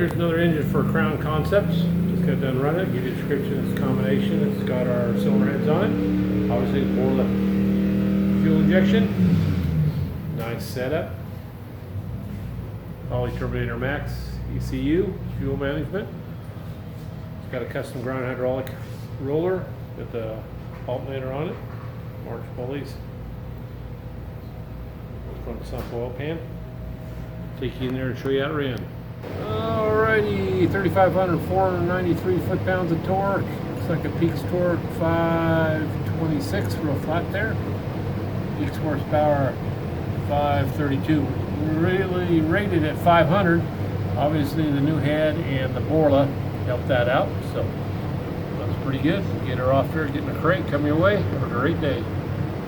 here's another engine for Crown Concepts. Just got done running it. Give you a description. It's a combination. It's got our cylinder heads on it. Obviously, Borla fuel injection. Nice setup. Holley Terminator Max ECU fuel management. It's got a custom ground hydraulic roller with the alternator on it. March pulleys. Front sump oil pan. Take you in there and show you how to run. Alrighty, 3,500, 493 foot-pounds of torque. Looks like a Peaks torque 526, real flat there. Peaks horsepower 532. Really rated at 500. Obviously the new head and the Borla helped that out, so that's pretty good. Get her off there, get in the crate, come your way. Have a great day.